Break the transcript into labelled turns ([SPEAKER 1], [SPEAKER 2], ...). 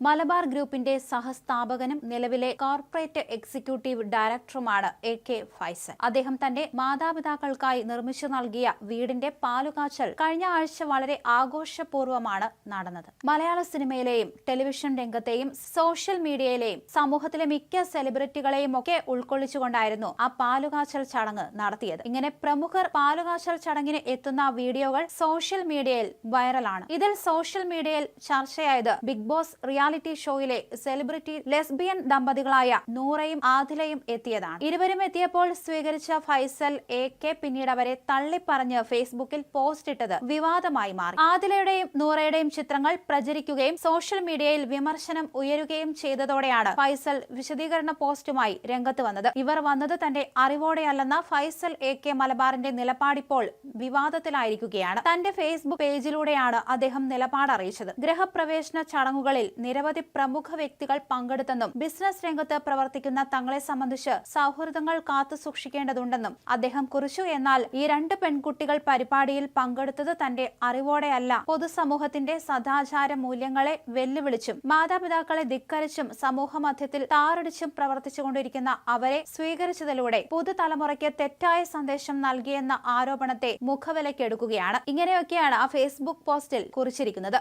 [SPEAKER 1] മലബാർ ഗ്രൂപ്പിന്റെ സഹസ്ഥാപകനും നിലവിലെ corporate executive ഡയറക്ടറുമാണ് AK Faisal. അദ്ദേഹം തന്റെ മാതാപിതാക്കൾക്കായി നിർമ്മിച്ചു നൽകിയ വീടിന്റെ പാലുകാച്ചൽ കഴിഞ്ഞ ആഴ്ച വളരെ ആഘോഷപൂർവ്വമാണ് നടന്നത്. മലയാള സിനിമയിലെയും ടെലിവിഷൻ രംഗത്തെയും സോഷ്യൽ മീഡിയയിലെയും സമൂഹത്തിലെ മിക്ക സെലിബ്രിറ്റികളെയും ഒക്കെ ഉൾക്കൊള്ളിച്ചുകൊണ്ടായിരുന്നു ആ പാലുകാച്ചൽ ചടങ്ങ് നടത്തിയത്. ഇങ്ങനെ പ്രമുഖർ പാലുകാച്ചൽ ചടങ്ങിന് എത്തുന്ന വീഡിയോകൾ സോഷ്യൽ മീഡിയയിൽ വൈറലാണ്. ഇതിൽ സോഷ്യൽ മീഡിയയിൽ ചർച്ചയായത് ബിഗ് ബോസ് റിയാലിറ്റി ഷോയിലെ സെലിബ്രിറ്റി ലെസ്ബിയൻ ദമ്പതികളായ നൂറയും ആദിലയും എത്തിയതാണ്. ഇരുവരും എത്തിയപ്പോൾ സ്വീകരിച്ച ഫൈസൽ AK പിന്നീട് അവരെ തള്ളിപ്പറഞ്ഞ് ഫേസ്ബുക്കിൽ പോസ്റ്റ് ഇട്ടത് വിവാദമായി മാറി. ആദിലയുടെയും നൂറയുടെയും ചിത്രങ്ങൾ പ്രചരിക്കുകയും സോഷ്യൽ മീഡിയയിൽ വിമർശനം ഉയരുകയും ചെയ്തതോടെയാണ് ഫൈസൽ വിശദീകരണ പോസ്റ്റുമായി രംഗത്ത് വന്നത്. ഇവർ വന്നത് തന്റെ അറിവോടെയല്ലെന്ന ഫൈസൽ AK മലബാറിന്റെ നിലപാടിപ്പോൾ വിവാദത്തിലായിരിക്കുകയാണ്. തന്റെ ഫേസ്ബുക്ക് പേജിലൂടെയാണ് അദ്ദേഹം നിലപാട് അറിയിച്ചത്. ഗൃഹപ്രവേശന ചടങ്ങുകളിൽ നിരവധി പ്രമുഖ വ്യക്തികൾ പങ്കെടുത്തെന്നും ബിസിനസ് രംഗത്ത് പ്രവർത്തിക്കുന്ന തങ്ങളെ സംബന്ധിച്ച് സൗഹൃദങ്ങൾ കാത്തു സൂക്ഷിക്കേണ്ടതുണ്ടെന്നും അദ്ദേഹം കുറിച്ചു. എന്നാൽ ഈ രണ്ട് പെൺകുട്ടികൾ പരിപാടിയിൽ പങ്കെടുത്തത് തന്റെ അറിവോടെയല്ല, പൊതുസമൂഹത്തിന്റെ സദാചാര മൂല്യങ്ങളെ വെല്ലുവിളിച്ചും മാതാപിതാക്കളെ ധിക്കരിച്ചും സമൂഹ മധ്യത്തിൽ താറടിച്ചും പ്രവർത്തിച്ചുകൊണ്ടിരിക്കുന്ന അവരെ സ്വീകരിച്ചതിലൂടെ പുതുതലമുറയ്ക്ക് തെറ്റായ സന്ദേശം നൽകിയെന്ന ആരോപണത്തെ മുഖവിലക്കെടുക്കുകയാണ്. ഇങ്ങനെയൊക്കെയാണ് ആ ഫേസ്ബുക്ക് പോസ്റ്റിൽ കുറിച്ചിരിക്കുന്നത്.